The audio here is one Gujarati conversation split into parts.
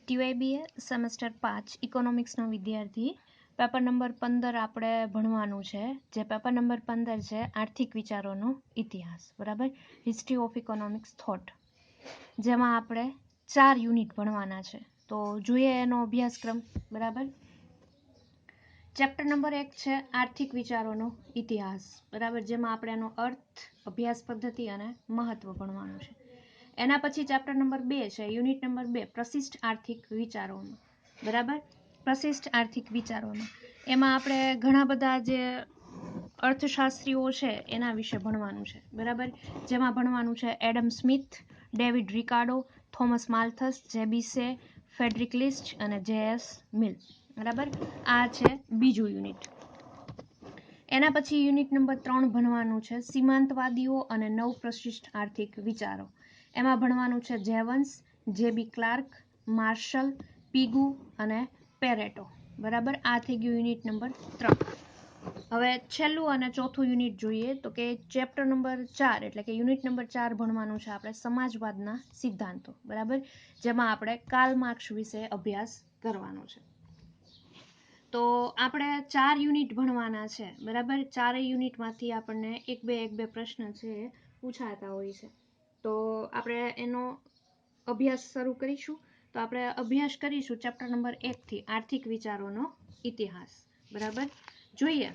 ટીવાયબીએ સેમેસ્ટર 5 ઇકોનોમિક્સનો વિદ્યાર્થી પેપર નંબર 15 આપણે ભણવાનું છે. જે પેપર નંબર 15 છે આર્થિક વિચારોનો ઇતિહાસ, બરાબર, હિસ્ટ્રી ઓફ ઇકોનોમિક્સ થોટ, જેમાં આપણે 4 યુનિટ ભણવાના છે. તો જોઈએ એનો અભ્યાસક્રમ, બરાબર. ચેપ્ટર નંબર 1 છે આર્થિક વિચારોનો ઇતિહાસ, બરાબર, જેમાં આપણે એનો અર્થ, અભ્યાસ પદ્ધતિ અને મહત્વ ભણવાનું છે. એના પછી ચેપ્ટર નંબર 2 છે યુનિટ નંબર 2 પ્રશિષ્ટ આર્થિક વિચારોમાં, બરાબર, પ્રશિષ્ટ આર્થિક વિચારોમાં. એમાં આપણે ઘણા બધા જે અર્થશાસ્ત્રીઓ છે એના વિશે ભણવાનું છે, બરાબર, જેમાં ભણવાનું છે Adam Smith, David Ricardo, Thomas Malthus, J B Say, Friedrich List અને જેએસ મિલ, બરાબર. આ છે બીજું યુનિટ. એના પછી યુનિટ નંબર 3 ભણવાનું છે સીમાંતવાદીઓ અને નવ પ્રશિષ્ટ આર્થિક વિચારો. એમાં ભણવાનું છે જેવન્સ, જેબી ક્લાર્ક, માર્શલ, પીગુ અને પેરેટો, બરાબર. આ થઈ ગયું યુનિટ નંબર 3. હવે છેલ્લું અને ચોથું યુનિટ જોઈએ તો કે ચેપ્ટર નંબર 4 એટલે કે યુનિટ નંબર 4 ભણવાનું છે આપણે સમાજવાદના સિદ્ધાંતો, બરાબર, જેમાં આપણે કાર્લ માર્ક્સ વિશે અભ્યાસ કરવાનો છે. તો આપણે 4 યુનિટ ભણવાના છે, બરાબર. 4 યુનિટમાંથી આપણને એક બે પ્રશ્ન છે પૂછાતા હોય છે. તો આપણે એનો અભ્યાસ શરૂ કરીશું. તો આપણે અભ્યાસ કરીશું ચેપ્ટર નંબર 1 થી આર્થિક વિચારોનો ઇતિહાસ, બરાબર. જોઈએ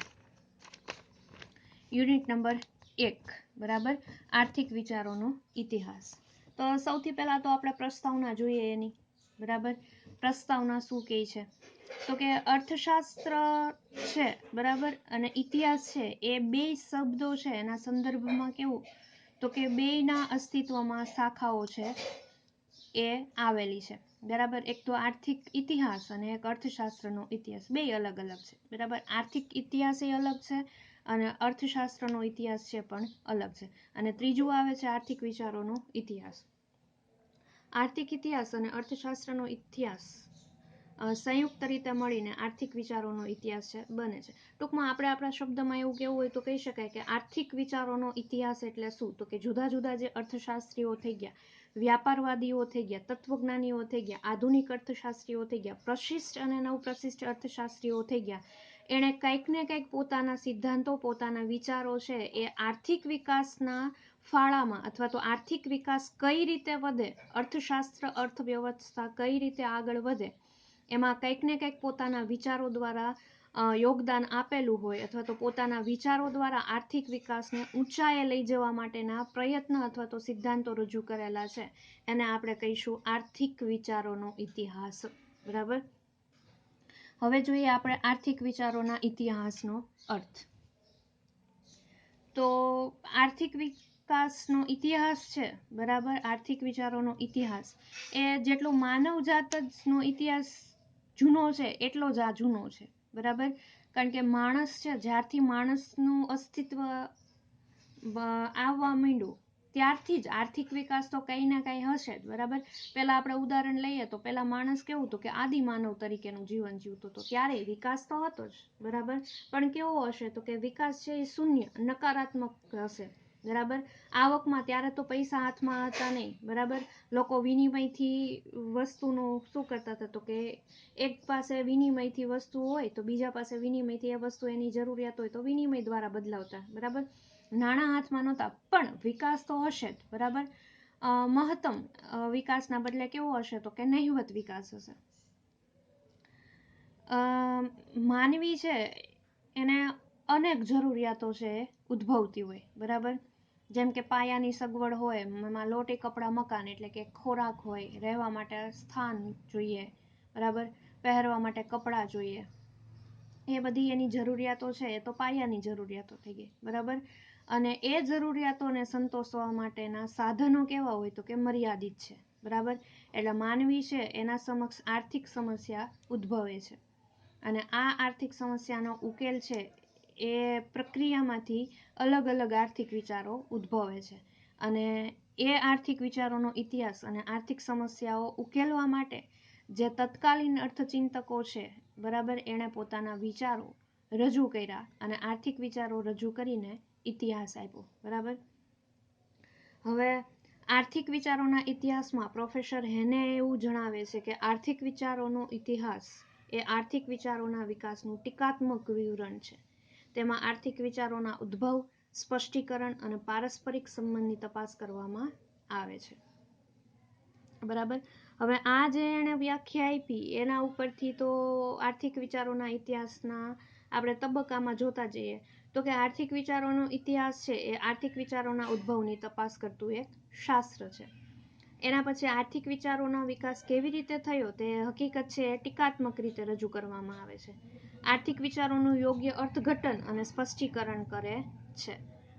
યુનિટ નંબર 1, બરાબર, આર્થિક વિચારોનો ઇતિહાસ. તો સૌથી પહેલા તો આપણે પ્રસ્તાવના જોઈએ એની, બરાબર. પ્રસ્તાવના શું કહે છે તો કે અર્થશાસ્ત્ર છે, બરાબર, અને ઇતિહાસ છે એ બે શબ્દો છે એના સંદર્ભમાં કેવું તો કે બેયના અસ્તિત્વમાં શાખાઓ છે એ આવેલી છે, બરાબર. એક તો આર્થિક ઇતિહાસ અને એક અર્થશાસ્ત્રનો ઇતિહાસ, બે અલગ અલગ છે, બરાબર. આર્થિક ઇતિહાસ એ અલગ છે અને અર્થશાસ્ત્રનો ઇતિહાસ છે પણ અલગ છે. અને ત્રીજું આવે છે આર્થિક વિચારોનો ઇતિહાસ. આર્થિક ઇતિહાસ અને અર્થશાસ્ત્રનો ઇતિહાસ સંયુક્ત રીતે મળીને આર્થિક વિચારોનો ઇતિહાસ છે બને છે. ટૂંકમાં આપણે આપણા શબ્દમાં એવું કહેવું હોય તો કહી શકાય કે આર્થિક વિચારોનો ઇતિહાસ એટલે શું તો કે જુદા જુદા જે અર્થશાસ્ત્રીઓ થઈ ગયા, વ્યાપારવાદીઓ થઈ ગયા, તત્વજ્ઞાનીઓ થઈ ગયા, આધુનિક અર્થશાસ્ત્રીઓ થઈ ગયા, પ્રશિષ્ટ અને નવપ્રશિષ્ટ અર્થશાસ્ત્રીઓ થઈ ગયા, એણે કંઈક ને કંઈક પોતાના સિદ્ધાંતો, પોતાના વિચારો છે એ આર્થિક વિકાસના ફાળામાં અથવા તો આર્થિક વિકાસ કઈ રીતે વધે, અર્થશાસ્ત્ર, અર્થવ્યવસ્થા કઈ રીતે આગળ વધે, એમાં કંઈક ને કંઈક પોતાના વિચારો દ્વારા યોગદાન આપેલું હોય અથવા તો પોતાના વિચારો દ્વારા આર્થિક વિકાસને ઊંચાઈએ લઈ જવા માટેના પ્રયત્ન અથવા તો સિદ્ધાંતો રજૂ કરેલા છે એને આપણે કહીશું આર્થિક વિચારોનો ઇતિહાસ, બરાબર. હવે જોઈએ આપણે આર્થિક વિચારોના ઇતિહાસનો અર્થ. તો આર્થિક વિકાસનો ઇતિહાસ છે, બરાબર, આર્થિક વિચારોનો ઇતિહાસ એ જેટલો માનવજાતનો ઇતિહાસ જૂનો છે એટલો જ આ જૂનો છે, બરાબર. કારણ કે માણસ છે જ્યારથી માણસનું અસ્તિત્વ આવવા માંડ્યું ત્યારથી જ આર્થિક વિકાસ તો કંઈ ના કંઈ હશે જ, બરાબર. પહેલા આપણે ઉદાહરણ લઈએ તો પહેલા માણસ કેવું હતું કે આદિ માનવ તરીકેનું જીવન જીવતો હતો, ત્યારે વિકાસ તો હતો જ, બરાબર. પણ કેવો હશે તો કે વિકાસ છે એ શૂન્ય, નકારાત્મક હશે, બરાબર. આવકમાં ત્યારે તો પૈસા હાથમાં હતા નહીં, બરાબર. લોકો વિનિમયથી વસ્તુનું શું કરતા હતા તો કે એક પાસે વિનિમયથી વસ્તુ હોય તો બીજા પાસે વિનિમયથી એ વસ્તુ એની જરૂરિયાત હોય તો વિનિમય દ્વારા બદલાવતા, બરાબર. નાણાં હાથમાં નહોતા પણ વિકાસ તો હશે જ, બરાબર. મહત્તમ વિકાસના બદલે કેવો હશે તો કે નહિવત વિકાસ હશે. માનવી છે એને અનેક જરૂરિયાતો છે ઉદ્ભવતી હોય, બરાબર. જેમ કે પાયાની સગવડ હોય, એમાં લોટી કપડાં મકાન એટલે કે ખોરાક હોય, રહેવા માટે સ્થાન જોઈએ, બરાબર, પહેરવા માટે કપડાં જોઈએ, એ બધી એની જરૂરિયાતો છે એ તો પાયાની જરૂરિયાતો થઈ ગઈ, બરાબર. અને એ જરૂરિયાતોને સંતોષવા માટેના સાધનો કેવા હોય તો કે મર્યાદિત છે, બરાબર. એટલે માનવી છે એના સમક્ષ આર્થિક સમસ્યા ઉદ્ભવે છે અને આ આર્થિક સમસ્યાનો ઉકેલ છે એ પ્રક્રિયામાંથી અલગ અલગ આર્થિક વિચારો ઉદ્ભવે છે અને એ આર્થિક વિચારોનો ઇતિહાસ અને આર્થિક સમસ્યાઓ ઉકેલવા માટે જે તત્કાલીન અર્થચિંતકો છે, બરાબર, એણે પોતાના વિચારો રજૂ કર્યા અને આર્થિક વિચારો રજૂ કરીને ઇતિહાસ આપ્યો, બરાબર. હવે આર્થિક વિચારોના ઇતિહાસમાં પ્રોફેસર હેને એવું જણાવે છે કે આર્થિક વિચારોનો ઇતિહાસ એ આર્થિક વિચારોના વિકાસનું ટીકાત્મક વિવરણ છે. તેમાં આર્થિક વિચારોના ઉદ્ભવ, સ્પષ્ટીકરણ અને પારસ્પરિક સંબંધની તપાસ કરવામાં આવે છે. બરાબર. હવે આ જે એણે વ્યાખ્યા આપી એના ઉપરથી તો આર્થિક વિચારોના ઇતિહાસના આપણે તબક્કામાં જોતા જઈએ તો કે આર્થિક વિચારોનો ઇતિહાસ છે એ આર્થિક વિચારોના ઉદ્ભવની તપાસ કરતું એક શાસ્ત્ર છે. એના પછી આર્થિક વિચારોનો વિકાસ કેવી રીતે થયો તે હકીકત છે એ ટીકાત્મક રીતે રજૂ કરવામાં આવે છે. આર્થિક વિચારોનું યોગ્ય અર્થઘટન અને સ્પષ્ટીકરણ કરે છે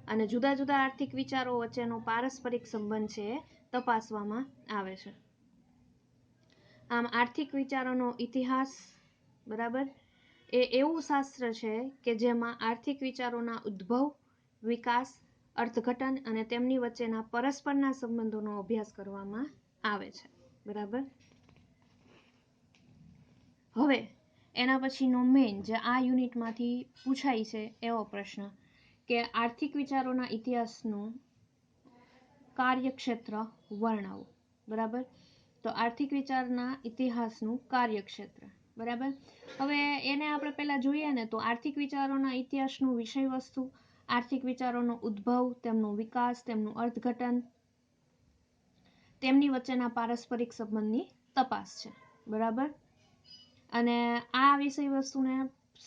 અને જુદા જુદા આર્થિક વિચારો વચ્ચેનો પારસ્પરિક સંબંધ છે એ તપાસવામાં આવે છે. આમ આર્થિક વિચારોનો ઇતિહાસ, બરાબર, એ એવું શાસ્ત્ર છે કે જેમાં આર્થિક વિચારોના ઉદ્ભવ, વિકાસ, અર્થઘટન અને તેમની વચ્ચેના પરસ્પરના સંબંધોનો અભ્યાસ કરવામાં આવે છે. બરાબર. હવે એના પછીનો મેઇન જે આ યુનિટમાંથી પૂછાય છે એવો પ્રશ્ન કે આર્થિક વિચારોના ઇતિહાસનું કાર્યક્ષેત્ર વર્ણવો. બરાબર. તો આર્થિક વિચારના ઇતિહાસનું કાર્યક્ષેત્ર. બરાબર. હવે એને આપણે પહેલા જોઈએ ને તો આર્થિક વિચારોના ઇતિહાસનું વિષય વસ્તુ, આર્થિક વિચારોનો ઉદ્ભવ, તેમનો વિકાસ, તેમનું અર્થઘટન, તેમની વચ્ચેના પારસ્પરિક સંબંધની તપાસ છે. બરાબર. અને આ વિષય વસ્તુને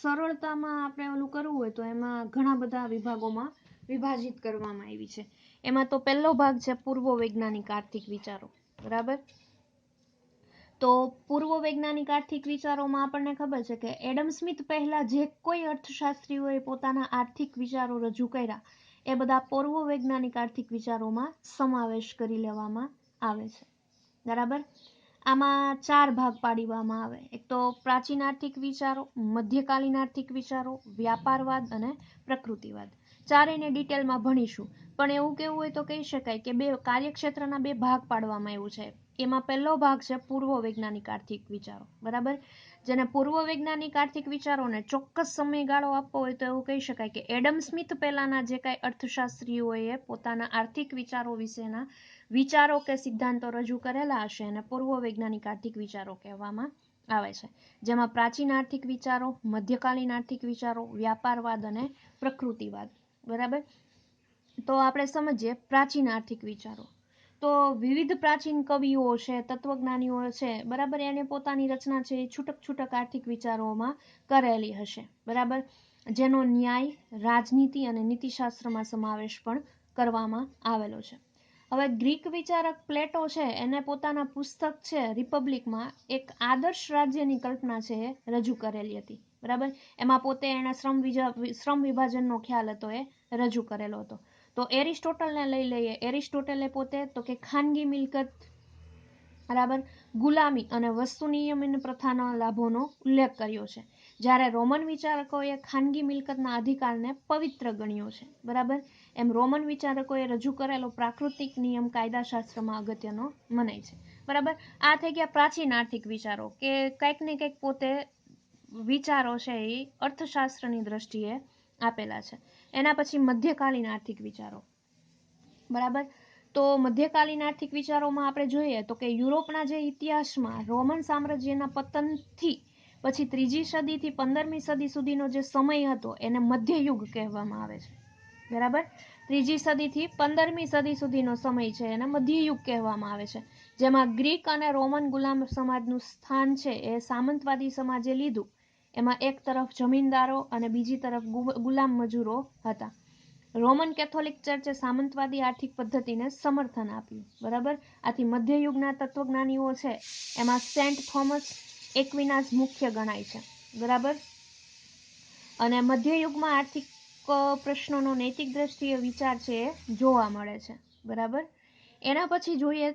સરળતામાં આપણે ઓલું કરવું હોય તો એમાં ઘણા બધા વિભાગોમાં વિભાજિત કરવામાં આવી છે. એમાં તો પહેલો ભાગ છે પૂર્વ વૈજ્ઞાનિક આર્થિક વિચારો. બરાબર. તો પૂર્વ વૈજ્ઞાનિક આર્થિક વિચારોમાં આપણને ખબર છે કે એડમ સ્મિથ પહેલા જે કોઈ અર્થશાસ્ત્રીઓએ પોતાના આર્થિક વિચારો રજૂ કર્યા એ બધા પૂર્વ વૈજ્ઞાનિક આર્થિક વિચારોમાં સમાવેશ કરી લેવામાં આવે છે. બરાબર. આમાં 4 ભાગ પાડવામાં આવે. એક તો પ્રાચીન આર્થિક વિચારો, મધ્યકાલીન આર્થિક વિચારો, વ્યાપારવાદ અને પ્રકૃતિવાદ. ચારેયને ડિટેલમાં ભણીશું. પણ એવું કેવું હોય તો કહી શકાય કે કાર્યક્ષેત્રના 2 ભાગ પાડવામાં આવ્યું છે. એમાં પહેલો ભાગ છે પૂર્વ વૈજ્ઞાનિક આર્થિક વિચારો. બરાબર. જેને પૂર્વ વૈજ્ઞાનિક આર્થિક વિચારોને ચોક્કસ સમયગાળો આપવો હોય તો એવું કહી શકાય કે એડમ સ્મિથ પહેલાના જે કાંઈ અર્થશાસ્ત્રીઓએ પોતાના આર્થિક વિચારો વિશેના વિચારો કે સિદ્ધાંતો રજૂ કરેલા હશે અને પૂર્વ વૈજ્ઞાનિક આર્થિક વિચારો કહેવામાં આવે છે. જેમાં પ્રાચીન આર્થિક વિચારો, મધ્યકાલીન આર્થિક વિચારો, વ્યાપારવાદ અને પ્રકૃતિવાદ. બરાબર. તો આપણે સમજીએ પ્રાચીન આર્થિક વિચારો. તો વિવિધ પ્રાચીન કવિઓ છે, તત્વજ્ઞાનીઓ છે, બરાબર, એને પોતાની રચના છે એ છૂટક છૂટક આર્થિક વિચારોમાં કરેલી હશે. બરાબર. જેનો ન્યાય, રાજનીતિ અને નીતિશાસ્ત્રમાં સમાવેશ પણ કરવામાં આવેલો છે. હવે ગ્રીક વિચારક પ્લેટો છે એને પોતાના પુસ્તક છે રિપબ્લિકમાં એક આદર્શ રાજ્યની કલ્પના છે એ રજૂ કરેલી હતી. બરાબર. એમાં પોતે એને શ્રમ વિભાજનનો ખ્યાલ હતો એ રજૂ કરેલો હતો. તો એરિસ્ટોટલને લઈ લઈએ. એરિસ્ટોટલે પોતે તો કે ખાનગી મિલકત, બરાબર, ગુલામી અને વસ્તુ નિયમન પ્રથાના લાભોનો ઉલ્લેખ કર્યો છે. જ્યારે રોમન વિચારકોએ ખાનગી મિલકતના અધિકારને પવિત્ર ગણ્યો છે. બરાબર. એમ રોમન વિચારકોએ રજૂ કરેલો પ્રાકૃતિક નિયમ કાયદાશાસ્ત્રમાં અગત્યનો મનાય છે. બરાબર. આ થઈ ગયા પ્રાચીન આર્થિક વિચારો કે કંઈક ને કંઈક પોતે વિચારો છે એ અર્થશાસ્ત્રની દ્રષ્ટિએ આપેલા છે. એના પછી મધ્યકાલીન આર્થિક વિચારો. બરાબર. તો મધ્યકાલીન આર્થિક વિચારોમાં આપણે જોઈએ તો કે યુરોપના જે ઇતિહાસમાં રોમન સામ્રાજ્યના પતનથી પછી 3જી સદીથી 15મી સદી સુધીનો જે સમય હતો એને મધ્યયુગ કહેવામાં આવે છે. બરાબર. 3જી સદીથી 15મી સદી સુધીનો સમય છે એને મધ્યયુગ કહેવામાં આવે છે. જેમાં ગ્રીક અને રોમન ગુલામ સમાજનું સ્થાન છે એ સામંતવાદી સમાજે લીધું. એમાં એક તરફ જમીનદારો અને બીજી તરફ ગુલામ મજૂરો હતા. રોમન કેથોલિક ચર્ચે સામંતવાદી આર્થિક પદ્ધતિને સમર્થન આપ્યું. બરાબર. આથી મધ્યયુગના તત્વજ્ઞાનીઓ છે એમાં સેન્ટ થોમસ એક્વિનાસ મુખ્ય ગણાય છે. બરાબર. અને મધ્યયુગમાં આર્થિક પ્રશ્નોનો નૈતિક દ્રષ્ટિએ વિચાર છે એ જોવા મળે છે. બરાબર. એના પછી જોઈએ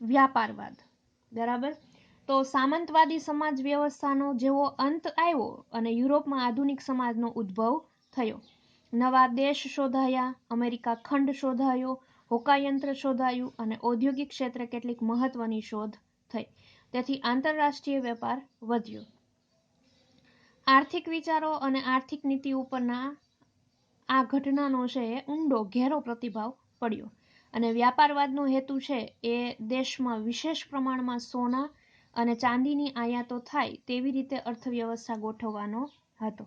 વ્યાપારવાદ. બરાબર. તો સામંતવાદી સમાજ વ્યવસ્થાનો જેવો અંત આવ્યો અને યુરોપમાં આધુનિક સમાજનો ઉદ્ભવ થયો. નવા દેશ શોધાયા, અમેરિકા ખંડ શોધાયો, હોકાયંત્ર શોધાયું અને ઔદ્યોગિક ક્ષેત્રે કેટલીક મહત્વની શોધ થઈ. તેથી આંતરરાષ્ટ્રીય વેપાર વધ્યો. આર્થિક વિચારો અને આર્થિક નીતિ ઉપરના આ ઘટનાનો છે એ ઊંડો ઘેરો પ્રતિભાવ પડ્યો. અને વ્યાપારવાદનો હેતુ છે એ દેશમાં વિશેષ પ્રમાણમાં સોના અને ચાંદીની આયાતો થાય તેવી રીતે અર્થવ્યવસ્થા ગોઠવવાનો હતો.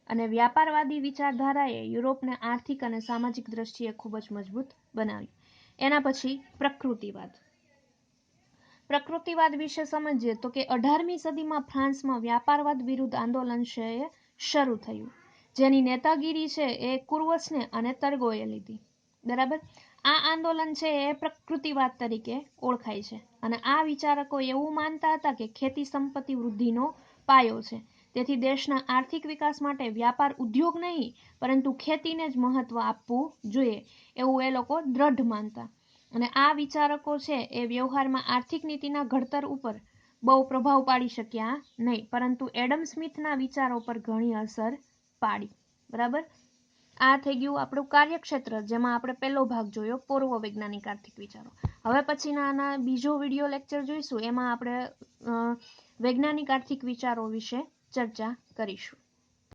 અને વ્યાપારવાદી વિચારધારાએ યુરોપને આર્થિક અને સામાજિક દ્રષ્ટિએ ખૂબ જ મજબૂત બનાવ્યું. એના પછી પ્રકૃતિવાદ. પ્રકૃતિવાદ વિશે સમજીએ તો કે 18મી સદીમાં ફ્રાન્સમાં વ્યાપારવાદ વિરુદ્ધ આંદોલન શરૂ થયું, જેની નેતાગીરી છે એ કુર્વસને અને તરગોએ લીધી. બરાબર. આ આંદોલન છે એ પ્રકૃતિવાદ તરીકે ઓળખાય છે. અને આ વિચારકો એવું માનતા હતા કે ખેતી સંપત્તિ વૃદ્ધિનો પાયો છે. તેથી દેશના આર્થિક વિકાસ માટે વ્યાપાર ઉદ્યોગ નહીં પરંતુ ખેતીને જ મહત્વ આપવું જોઈએ એવું એ લોકો દ્રઢ માનતા. અને આ વિચારકો છે એ વ્યવહારમાં આર્થિક નીતિના ઘડતર ઉપર બહુ પ્રભાવ પાડી શક્યા નહીં, પરંતુ એડમ સ્મિથના વિચારો પર ઘણી અસર પાડી. બરાબર. આ થઈ ગયું આપણું કાર્યક્ષેત્ર, જેમાં આપણે પહેલો ભાગ જોયો પૂર્વ વૈજ્ઞાનિક આર્થિક વિચારો. હવે પછીના આના બીજો વિડીયો લેક્ચર જોઈશું, એમાં આપણે વૈજ્ઞાનિક આર્થિક વિચારો વિશે ચર્ચા કરીશું.